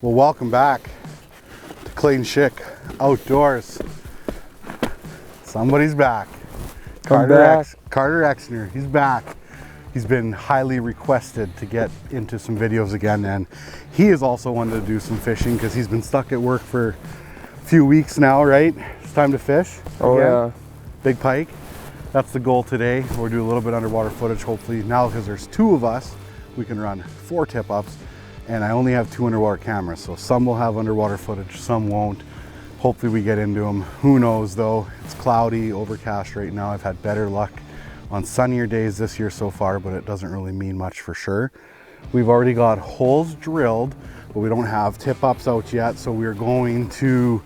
Well, welcome back to Clayton Schick Outdoors. Somebody's back. Carter Exner, he's back. He's been highly requested to get into some videos again, and he is also wanted to do some fishing because he's been stuck at work for a few weeks now, right? It's time to fish. Oh again. yeah. Big pike. That's the goal today. We'll do a little bit underwater footage, hopefully. Now, because there's two of us, we can run 4 tip-ups. And I only have 2 underwater cameras, so some will have underwater footage, some won't. Hopefully we get into them. Who knows though? It's cloudy, overcast right now. I've had better luck on sunnier days this year so far, but it doesn't really mean much for sure. We've already got holes drilled, but we don't have tip-ups out yet, so we're going to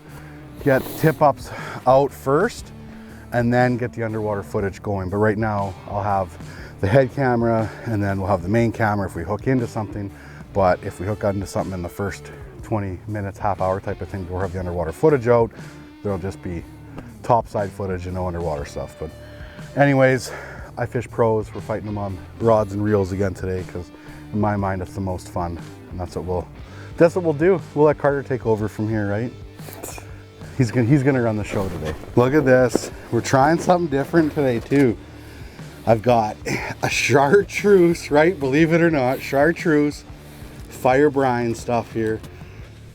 get tip-ups out first and then get the underwater footage going. But right now I'll have the head camera and then we'll have the main camera if we hook into something. But if we hook into something in the first 20 minutes, half hour type of thing, we'll have the underwater footage out. There'll just be topside footage and no underwater stuff. But anyways, I fish pros. We're fighting them on rods and reels again today because in my mind it's the most fun, and that's what we'll do. We'll let Carter take over from here, right? He's gonna run the show today. Look at this. We're trying something different today too. I've got a chartreuse, right? Believe it or not, chartreuse fire brine stuff here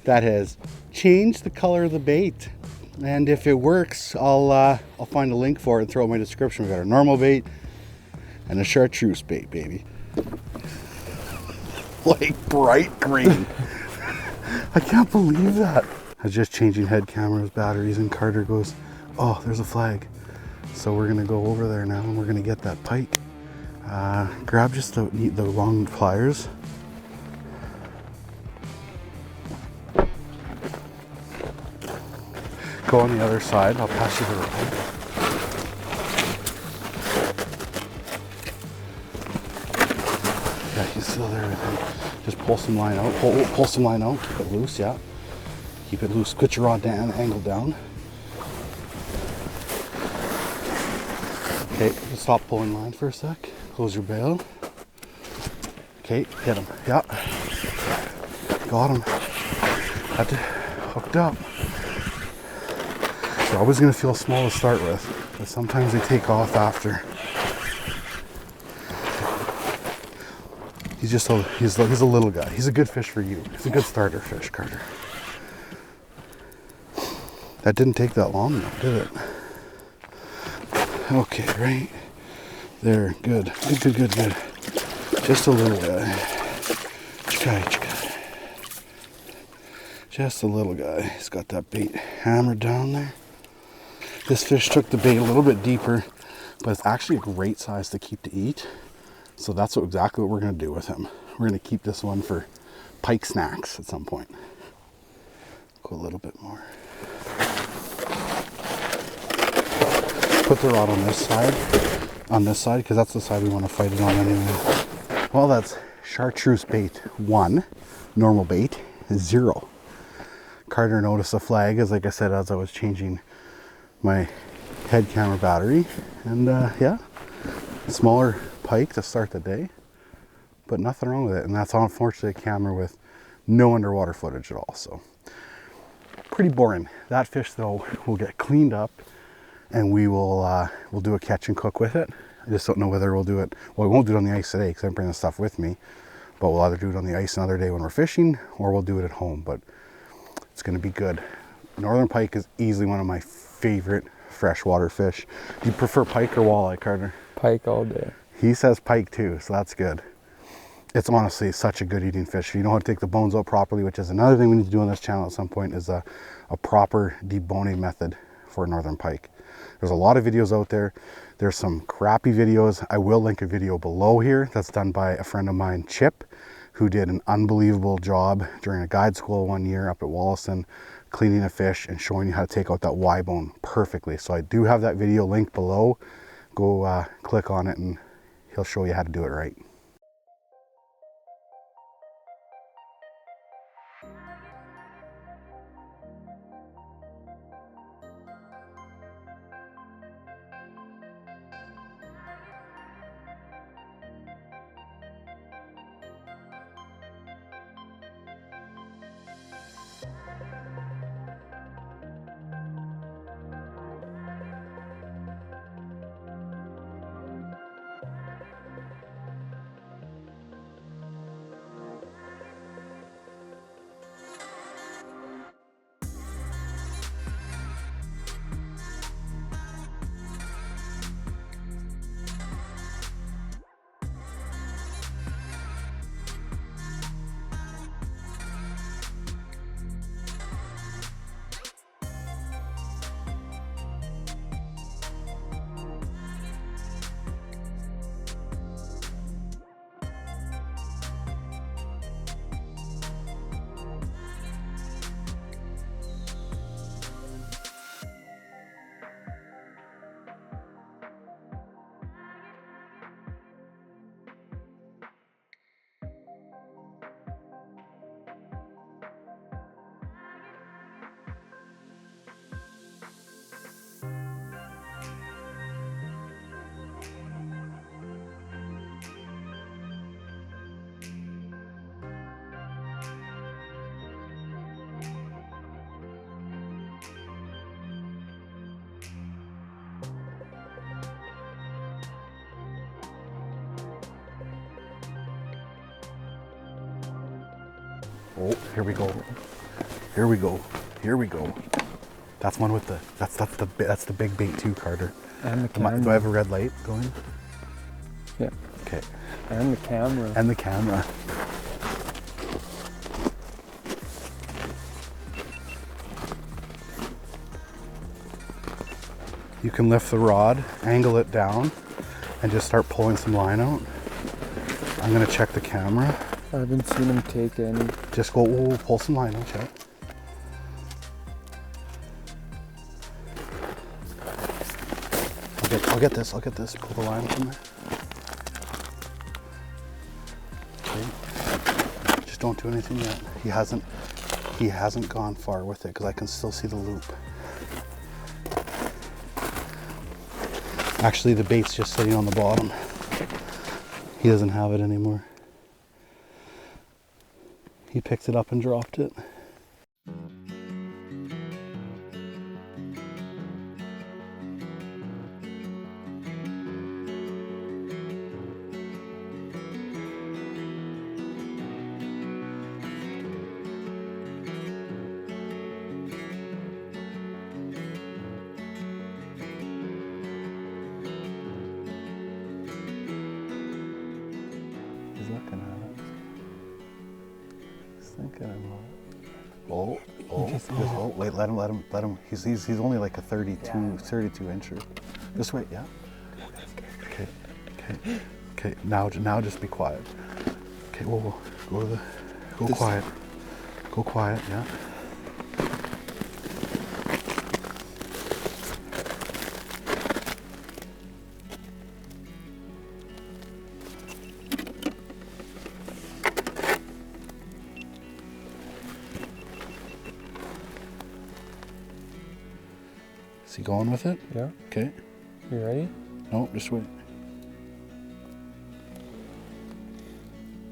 that has changed the color of the bait, and if it works I'll find a link for it and throw it in my description. We got a normal bait and a chartreuse bait, baby. Like bright green. I can't believe that. I was just changing head cameras batteries and Carter goes, oh, there's a flag. So we're gonna go over there now and we're gonna get that pike. Grab just the long pliers. Go on the other side. I'll pass you the rod. Yeah, he's still there with him. Just pull some line out. Pull some line out. Keep it loose, yeah. Keep it loose. Put your rod down, angle down. Okay, just stop pulling line for a sec. Close your bail. Okay, hit him. Yeah. Got him. Had to hooked up. They're always going to feel small to start with, but sometimes they take off after. He's a little guy. He's a good fish for you. He's a good starter fish, Carter. That didn't take that long though, did it? Okay, right there. Good. Good. Just a little guy. Just a little guy. He's got that bait hammered down there. This fish took the bait a little bit deeper, but it's actually a great size to keep to eat. So that's exactly what we're going to do with him. We're going to keep this one for pike snacks at some point. Go a little bit more. Put the rod on this side, because that's the side we want to fight it on anyway. Well, that's chartreuse bait 1, normal bait 0. Carter noticed a flag, like I said, as I was changing my head camera battery, and yeah, smaller pike to start the day, but nothing wrong with it. And that's unfortunately a camera with no underwater footage at all, so pretty boring. That fish though will get cleaned up and we'll do a catch and cook with it. I just don't know whether we'll do it, well, we won't do it on the ice today because I'm bringing the stuff with me, but we'll either do it on the ice another day when we're fishing, or we'll do it at home. But it's going to be good. Northern pike is easily one of my favorite freshwater fish. Do you prefer pike or walleye, Carter? Pike all day. He says pike too, so that's good. It's honestly such a good eating fish. If you know how to take the bones out properly, which is another thing we need to do on this channel at some point, is a proper deboning method for northern pike. There's a lot of videos out there. There's some crappy videos. I will link a video below here that's done by a friend of mine, Chip, who did an unbelievable job during a guide school one year up at Wollaston, cleaning a fish and showing you how to take out that Y bone perfectly. So I do have that video linked below. Go click on it and he'll show you how to do it right. Oh, here we go. Here we go. Here we go. That's one with the, that's the big bait too, Carter. And the camera. Do I have a red light going? Yeah. Okay. And the camera. And the camera. You can lift the rod, angle it down, and just start pulling some line out. I'm gonna check the camera. I haven't seen him take any. Just go, pull some line out, check. I'll get this, pull the line from there. Okay. Just don't do anything yet. He hasn't gone far with it because I can still see the loop. Actually, the bait's just sitting on the bottom. He doesn't have it anymore. He picked it up and dropped it. He's looking at us. He's thinking about it. Wait, let him. He's only like a 32 incher. This way, yeah. Okay. Now just be quiet. Okay, whoa. Go quiet. Go quiet, yeah. Is he going with it? Yeah. Okay. You ready? No, just wait.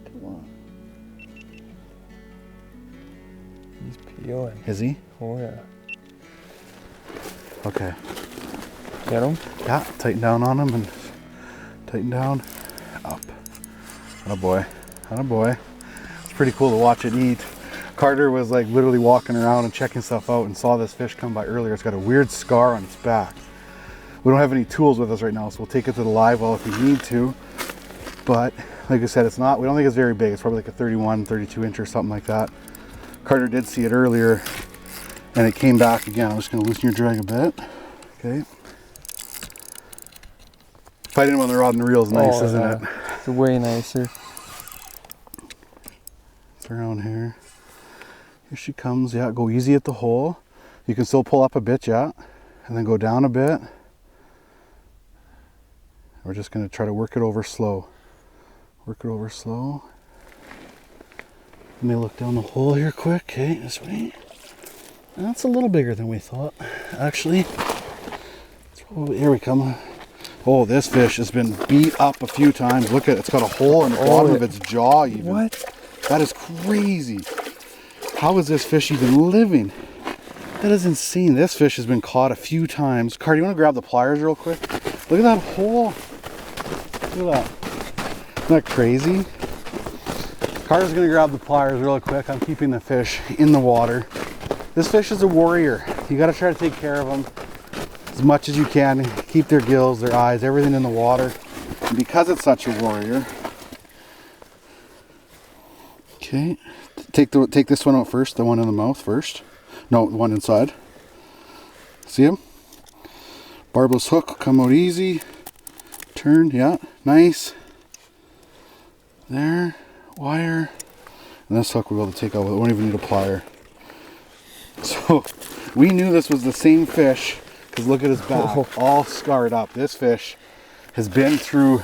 Come on. He's peeling. Is he? Oh yeah. Okay. Get him? Yeah, tighten down on him and tighten down, up. Attaboy. Attaboy. It's pretty cool to watch it eat. Carter was like literally walking around and checking stuff out and saw this fish come by earlier. It's got a weird scar on its back. We don't have any tools with us right now, so we'll take it to the live well if we need to. But like I said, we don't think it's very big. It's probably like a 31, 32 inch or something like that. Carter did see it earlier and it came back again. I'm just gonna loosen your drag a bit. Okay. Fighting him on the rod and reel is nice, isn't it? It's way nicer. It's around here. Here she comes. Yeah, go easy at the hole. You can still pull up a bit, yeah, and then go down a bit. We're just going to try to work it over slow. Work it over slow. Let me look down the hole here quick. Okay, this way. That's a little bigger than we thought, actually. Here we come. Oh, this fish has been beat up a few times. Look at it. It's got a hole in the bottom of its jaw even. What? That is crazy. How is this fish even living? That is insane. This fish has been caught a few times. Carter, you want to grab the pliers real quick? Look at that hole. Look at that. Isn't that crazy? Carter's going to grab the pliers real quick. I'm keeping the fish in the water. This fish is a warrior. You got to try to take care of them as much as you can. Keep their gills, their eyes, everything in the water. And because it's such a warrior. Okay. Take this one out first, the one in the mouth first. No, the one inside. See him? Barbless hook will come out easy. Turn, yeah, nice. There, wire. And this hook we'll be able to take out, we won't even need a plier. So, we knew this was the same fish, because look at his back, all scarred up. This fish has been through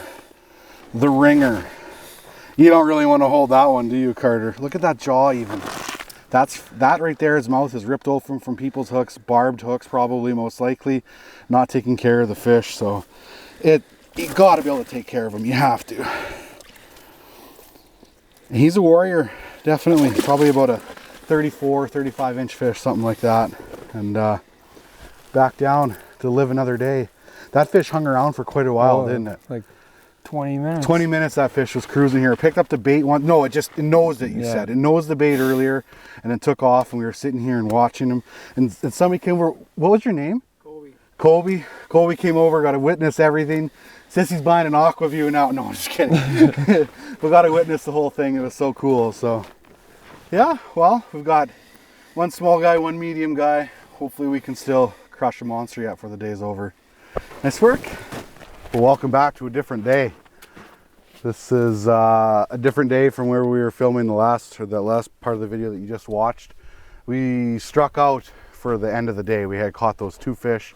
the ringer. You don't really want to hold that one, do you, Carter? Look at that jaw even. That right there, his mouth is ripped open from people's hooks, barbed hooks probably, most likely. Not taking care of the fish, so you got to be able to take care of him. You have to. And he's a warrior, definitely. Probably about a 34, 35 inch fish, something like that. And back down to live another day. That fish hung around for quite a while, didn't it? Like 20 minutes. 20 minutes that fish was cruising here. It picked up the bait one. No, it knows it, you said. It knows the bait earlier and then took off, and we were sitting here and watching him. And somebody came over. What was your name? Colby. Colby came over, got to witness everything. Says he's buying an Aqua Vu now. No, I'm just kidding. We got to witness the whole thing. It was so cool. So yeah, well, we've got one small guy, one medium guy. Hopefully we can still crush a monster yet before the day's over. Nice work. Well, welcome back to a different day. This is a different day from where we were filming the last part of the video that you just watched. We struck out for the end of the day. We had caught those 2 fish.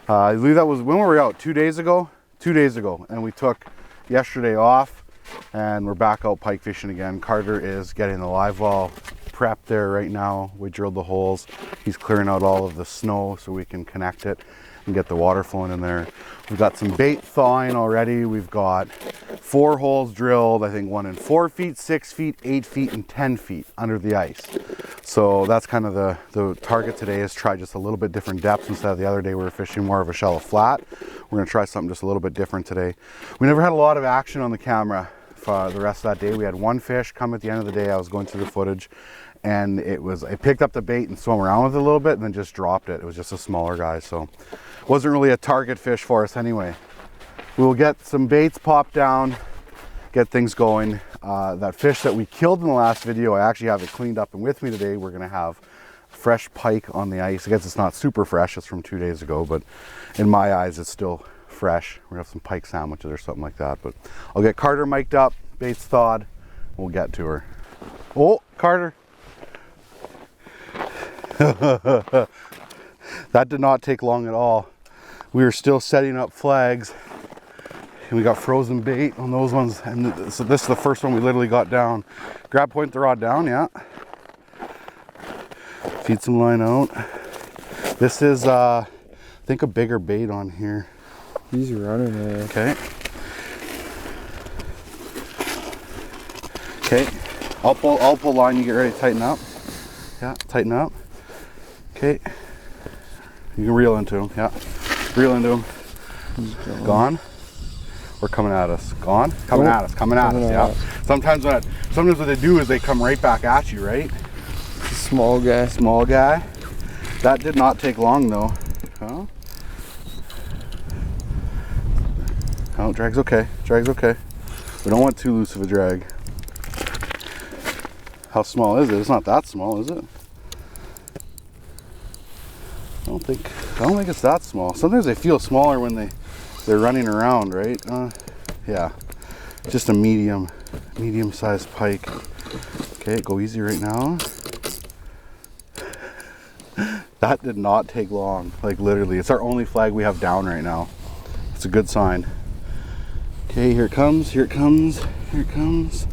I believe that was, when were we out? 2 days ago? 2 days ago. And we took yesterday off and we're back out pike fishing again. Carter is getting the live well prepped there right now. We drilled the holes. He's clearing out all of the snow so we can connect it and get the water flowing in there. We've got some bait thawing already. We've got 4 holes drilled, I think 1 in 4 feet, 6 feet, 8 feet, and 10 feet under the ice. So that's kind of the target today, is try just a little bit different depths. Instead of the other day we were fishing more of a shallow flat. We're gonna try something just a little bit different today. We never had a lot of action on the camera for the rest of that day. We had 1 fish come at the end of the day. I was going through the footage, and I picked up the bait and swam around with it a little bit and then just dropped it. It was just a smaller guy, so it wasn't really a target fish for us anyway. We'll get some baits popped down, get things going. That fish that we killed in the last video, I actually have it cleaned up, and with me today we're gonna have fresh pike on the ice. I guess it's not super fresh, it's from 2 days ago, but in my eyes it's still fresh. We're gonna have some pike sandwiches or something like that. But I'll get Carter mic'd up, baits thawed, we'll get to her. Oh, Carter. That did not take long at all. We were still setting up flags, and we got frozen bait on those ones, and so this is the first one we literally got down. Grab, point the rod down, yeah. Feed some line out. This is I think a bigger bait on here. He's running there. Okay. Okay. I'll pull line, you get ready to tighten up. Yeah, tighten up. Okay. You can reel into him, yeah. Reel into him. Gone. Or coming at us. Gone. Coming at us. Coming at us. Yeah. Sometimes what they do is they come right back at you, right? Small guy. Small guy. That did not take long though. Huh? Oh, drag's okay. Drag's okay. We don't want too loose of a drag. How small is it? It's not that small, is it? I don't think it's that small. Sometimes they feel smaller when they're running around, right? Yeah, just a medium-sized pike. Okay, go easy right now. That did not take long, like literally. It's our only flag we have down right now. It's a good sign. Okay, here it comes, here it comes, here it comes.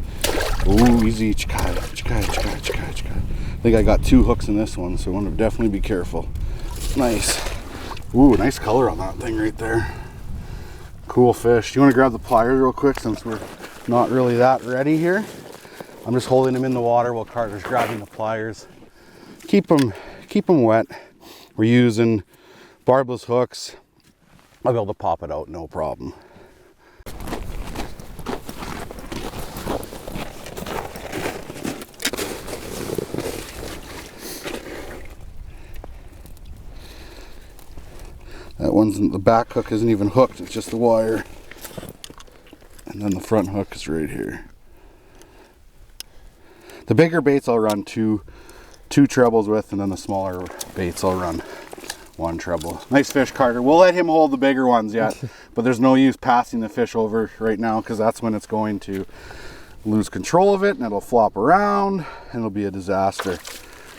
Ooh, easy, chikai, chikai, chikai, chikai, chikai. I think I got 2 hooks in this one, so I want to definitely be careful. Nice. Ooh, nice color on that thing right there. Cool fish. Do you want to grab the pliers real quick since we're not really that ready here? I'm just holding them in the water while Carter's grabbing the pliers. Keep them wet. We're using barbless hooks. I'll be able to pop it out, no problem. That one's, the back hook isn't even hooked, it's just the wire. And then the front hook is right here. The bigger baits I'll run two trebles with, and then the smaller baits I'll run 1 treble. Nice fish, Carter. We'll let him hold the bigger ones yet, but there's no use passing the fish over right now, because that's when it's going to lose control of it and it'll flop around and it'll be a disaster.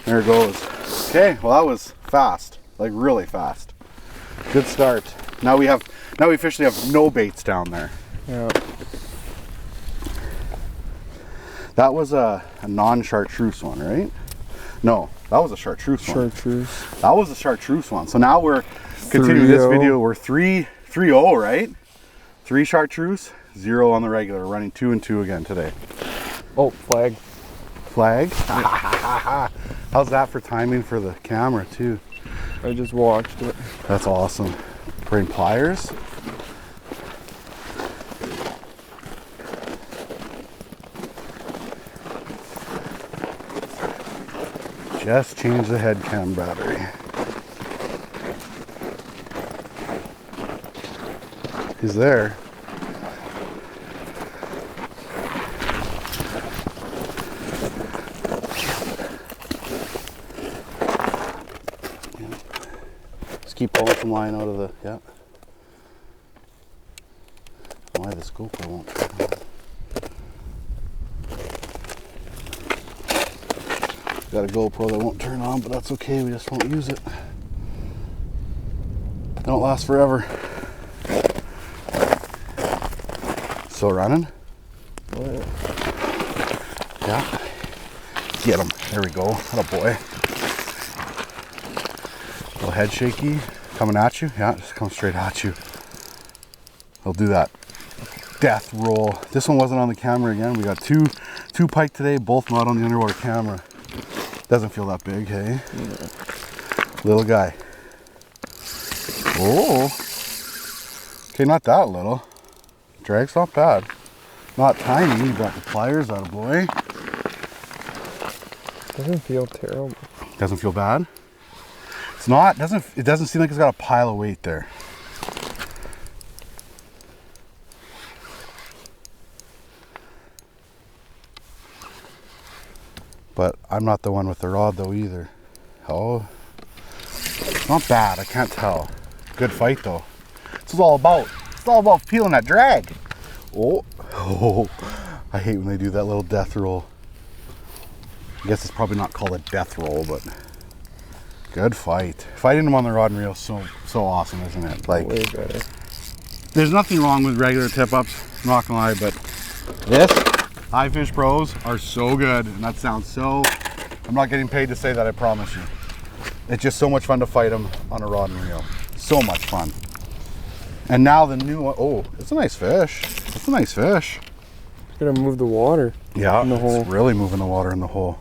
There it goes. Okay, well that was fast, like really fast. Good start. Now we officially have no baits down there. Yeah. That was a non-chartreuse one, right? No, that was a chartreuse one. Chartreuse. That was a chartreuse one. So now we're continuing this video. We're 3-0, right? 3 chartreuse, 0 on the regular. We're running 2 and 2 again today. Oh, flag. Flag? How's that for timing for the camera too? I just watched it. That's awesome. Bring pliers. Just change the head cam battery. He's there. Just keep pulling some line out of the, yeah. Why the GoPro won't turn on. Got a GoPro that won't turn on, but that's okay, we just won't use it. They don't last forever. Still running? Yeah. Get him. There we go. Attaboy. Little head shaky. Coming at you? Yeah, just come straight at you. He'll do that death roll. This one wasn't on the camera again. We got two pike today, both not on the underwater camera. Doesn't feel that big, hey? Yeah. Little guy. Oh. Okay, not that little. Drag's not bad. Not tiny. You got the pliers out of boy. Doesn't feel terrible. Doesn't feel bad? It's not, it doesn't seem like it's got a pile of weight there. But I'm not the one with the rod though either. Oh, it's not bad, I can't tell. Good fight though. This is all about. It's all about feeling that drag. Oh, I hate when they do that little death roll. I guess it's probably not called a death roll, but good fight. Fighting them on the rod and reel is so awesome, isn't it? Like, way better. There's nothing wrong with regular tip ups, I'm not gonna lie, but this High Fish Pros are so good, and that sounds so, I'm not getting paid to say that, I promise you. It's just so much fun to fight them on a rod and reel. So much fun. And now the new one, oh, it's a nice fish. It's a nice fish. It's gonna move the water. Yeah, in the hole. It's really moving the water in the hole.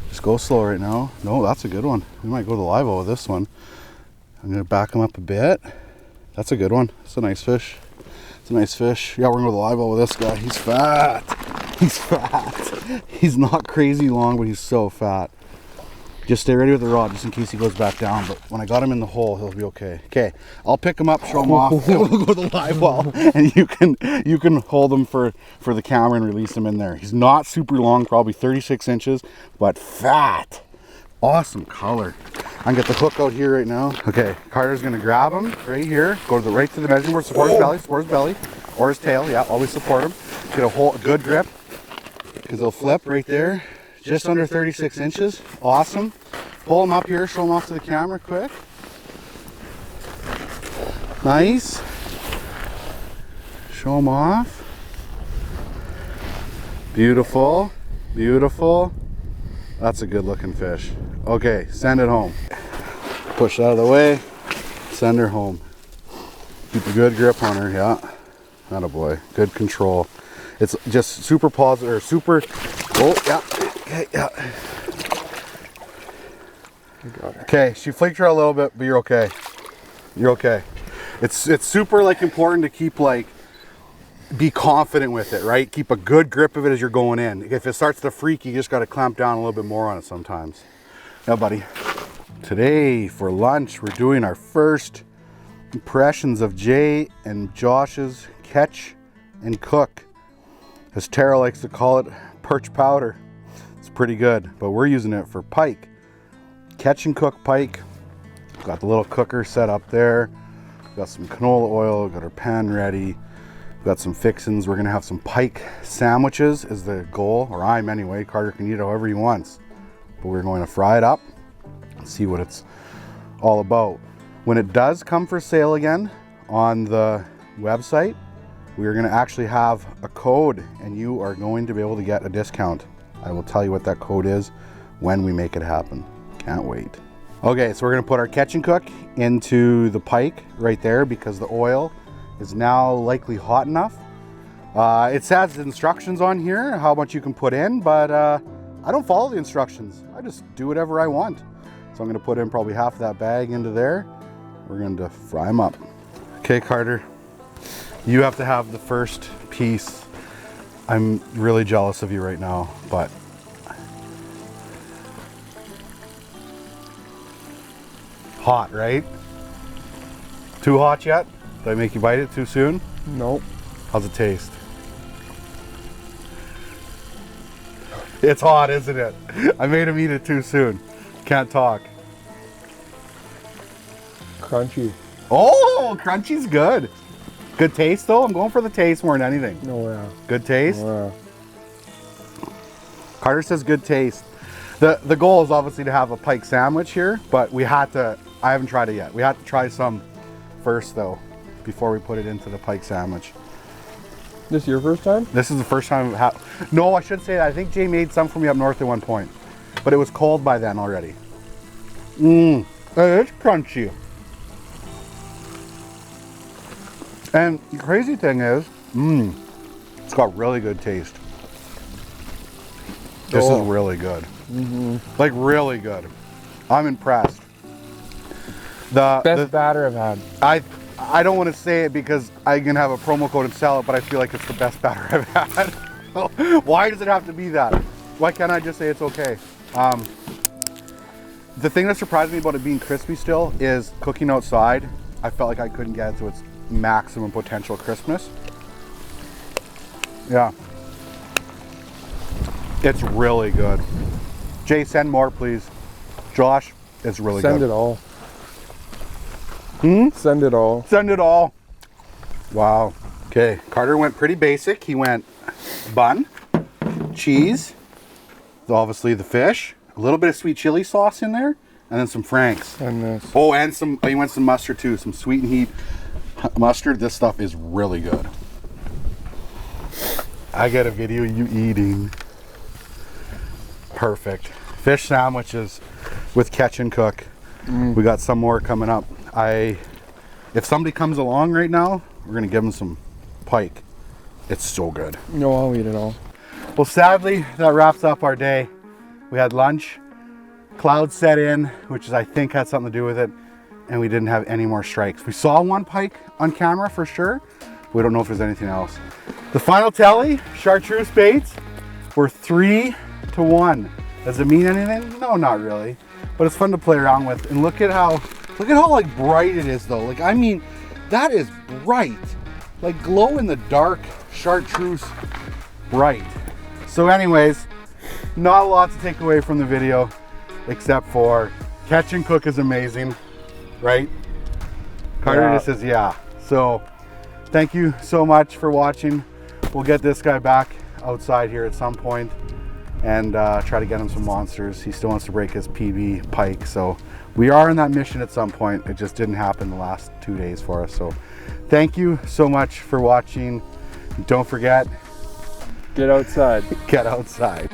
Just go slow right now. No, that's a good one. We might go to live with this one. I'm gonna back him up a bit. That's a good one. It's a nice fish. It's a nice fish. Yeah, we're gonna go to live with this guy. He's fat. He's fat. He's not crazy long, but he's so fat. Just stay ready with the rod just in case he goes back down. But when I got him in the hole, he'll be okay. Okay, I'll pick him up, show him off, and we'll go to the live well, and you can hold him for the camera and release him in there. He's not super long, probably 36 inches, but fat. Awesome color. I can get the hook out here right now. Okay, Carter's gonna grab him right here. Go to right to the measuring board. Support his belly, or his tail. Yeah, always support him. Get a good grip, because he'll flip right there. Just under 36 inches. Awesome. Pull him up here, show him off to the camera quick. Nice. Show him off. Beautiful. Beautiful. That's a good looking fish. Okay, send it home. Push it out of the way. Send her home. Keep a good grip on her, yeah. Attaboy. Good control. It's just super positive, or super, oh, yeah. Okay, yeah. Okay, she flaked her out a little bit, but you're okay. You're okay. It's super like important to keep like, be confident with it, right? Keep a good grip of it as you're going in. If it starts to freak, you just got to clamp down a little bit more on it sometimes. Yeah, buddy. Today for lunch, we're doing our first impressions of Jay and Josh's catch and cook. As Tara likes to call it, perch powder. It's pretty good, but we're using it for pike. Catch and cook pike. Got the little cooker set up there. Got some canola oil, got our pan ready. Got some fixins. We're gonna have some pike sandwiches is the goal, or I'm anyway. Carter can eat it however he wants. But we're going to fry it up and see what it's all about. When it does come for sale again on the website, we are gonna actually have a code and you are going to be able to get a discount. I will tell you what that code is when we make it happen. Can't wait. Okay, so we're gonna put our catch and cook into the pike right there because the oil is now likely hot enough. It says instructions on here, how much you can put in, but I don't follow the instructions. I just do whatever I want. So I'm gonna put in probably half of that bag into there. We're going to fry them up. Okay, Carter, you have to have the first piece. I'm really jealous of you right now, but hot, right? Too hot yet? Did I make you bite it too soon? Nope. How's it taste? It's hot, isn't it? I made him eat it too soon. Can't talk. Crunchy. Oh, crunchy's good. Good taste though? I'm going for the taste more than anything. No, yeah. Good taste? Yeah. Carter says good taste. The goal is obviously to have a Pike sandwich here, but we had to, I haven't tried it yet. We had to try some first though, before we put it into the Pike sandwich. This your first time? This is the first time I've had, no, I should say that. I think Jay made some for me up north at one point, but it was cold by then already. It's crunchy. And the crazy thing is, it's got really good taste. This is really good. Like really good. I'm impressed. Best batter I've had. I don't want to say it because I can have a promo code and sell it, but I feel like it's the best batter I've had. Why does it have to be that? Why can't I just say it's okay? The thing that surprised me about it being crispy still is cooking outside, I felt like I couldn't get it to its maximum potential crispness. Yeah. It's really good. Jay, send more, please. Josh, it's really good. Send it all. Send it all. Send it all. Wow. Okay, Carter went pretty basic. He went bun, cheese, obviously the fish, a little bit of sweet chili sauce in there, and then some Franks. And this. Oh, and he went some mustard too, some sweet and heat mustard. This stuff is really good. I get a video of you eating. Perfect. Fish sandwiches with catch and cook. We got some more coming up. If somebody comes along right now, we're gonna give them some Pike. It's so good. No, I'll eat it all. Well, sadly, that wraps up our day. We had lunch, clouds set in, which I think had something to do with it, and we didn't have any more strikes. We saw one Pike on camera for sure. We don't know if there's anything else. The final tally, chartreuse baits, were 3-1. Does it mean anything? No, not really. But it's fun to play around with. And look at how like bright it is though. Like, I mean, that is bright. Like glow in the dark chartreuse bright. So anyways, not a lot to take away from the video, except for catch and cook is amazing, right? Carter just says, yeah. So thank you so much for watching. We'll get this guy back outside here at some point and try to get him some monsters. He still wants to break his PB Pike, so we are on that mission at some point. It just didn't happen the last 2 days for us. So thank you so much for watching. Don't forget, Get outside. Get outside.